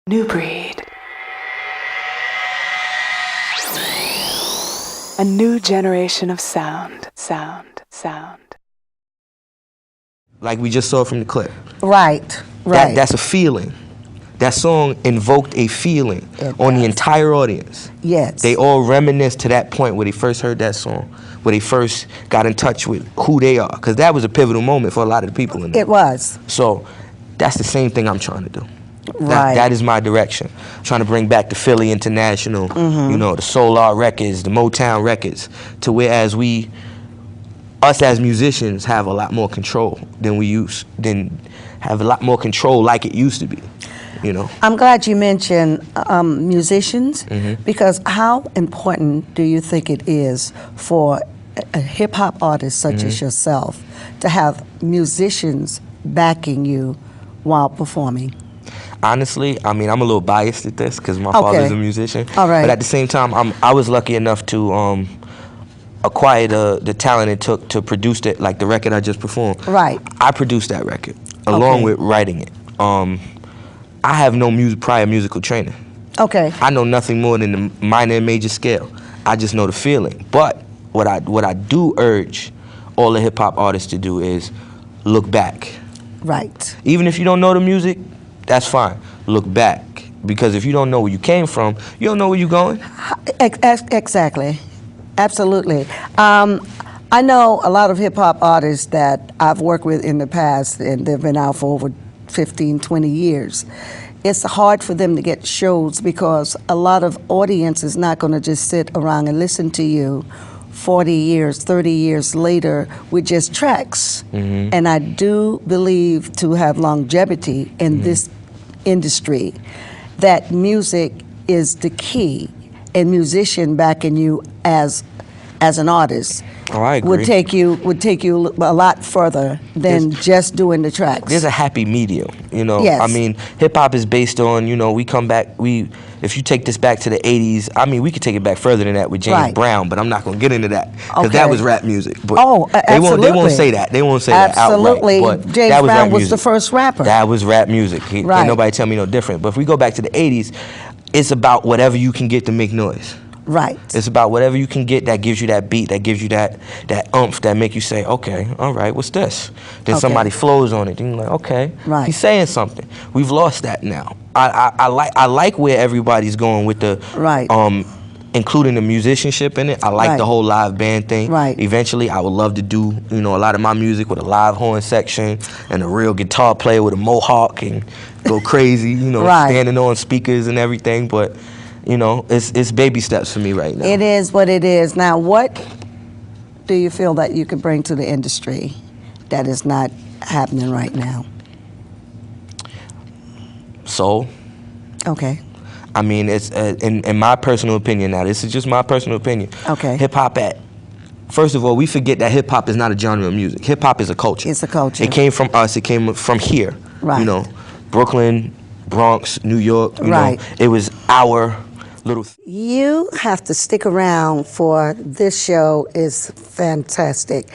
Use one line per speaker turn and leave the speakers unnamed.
Nubreed. A new generation of sound.
Like we just saw from the clip.
Right.
That's a feeling. That song invoked a feeling on the entire audience.
Yes.
They all reminisce to that point where they first heard that song, where they first got in touch with who they are, because that was a pivotal moment for a lot of the people in there.
It was.
So that's the same thing I'm trying to do.
Right.
That is my direction. Trying to bring back the Philly International, you know, the Solar Records, the Motown Records, to whereas us as musicians have a lot more control have a lot more control like it used to be, you know.
I'm glad you mentioned musicians, because how important do you think it is for a hip-hop artist such as yourself to have musicians backing you while performing?
Honestly, I mean, I'm a little biased at this because my father's a musician.
All right.
But at the same time, I was lucky enough to acquire the talent it took to produce it, like the record I just performed.
Right.
I produced that record along with writing it. I have no prior musical training.
Okay.
I know nothing more than the minor and major scale. I just know the feeling. But what I do urge all the hip hop artists to do is look back.
Right.
Even if you don't know the music, that's fine. Look back, because if you don't know where you came from, you don't know where you're going.
Exactly. Absolutely. I know a lot of hip-hop artists that I've worked with in the past, and they've been out for over 15, 20 years. It's hard for them to get shows because a lot of audience is not going to just sit around and listen to you 40 years, 30 years later with just tracks. And I do believe to have longevity in this industry that music is the key, and musician backing you as an artist
I agree.
would take you a lot further than just doing the tracks.
There's a happy medium, you know.
Yes.
I mean, hip hop is based on, you know, if you take this back to the 80s, I mean, we could take it back further than that with James Brown, but I'm not going to get into that because that was rap music. But
absolutely.
They won't say that. They won't say that outright.
Absolutely.
But
James
that was
Brown
rap
was
music.
the first rapper.
That was rap music. Ain't nobody tell me no different. But if we go back to the 80s, it's about whatever you can get to make noise.
Right.
It's about whatever you can get that gives you that beat, that gives you that oomph, that make you say, okay, all right, what's this? Then somebody flows on it, and you're like, okay, he's saying something. We've lost that now. I like where everybody's going with the including the musicianship in it. I like the whole live band thing. Right. Eventually, I would love to do, you know, a lot of my music with a live horn section and a real guitar player with a mohawk and go crazy, you know, standing on speakers and everything. But you know, it's baby steps for me right now.
It is what it is. Now, what do you feel that you could bring to the industry that is not happening right now?
Soul.
Okay.
I mean, it's in my personal opinion. Now, this is just my personal opinion.
Okay.
Hip hop first of all, we forget that hip hop is not a genre of music. Hip hop is a culture.
It's a culture.
It came from us. It came from here.
Right.
You know, Brooklyn, Bronx, New York. You know, it was our little.
You have to stick around for this show is fantastic.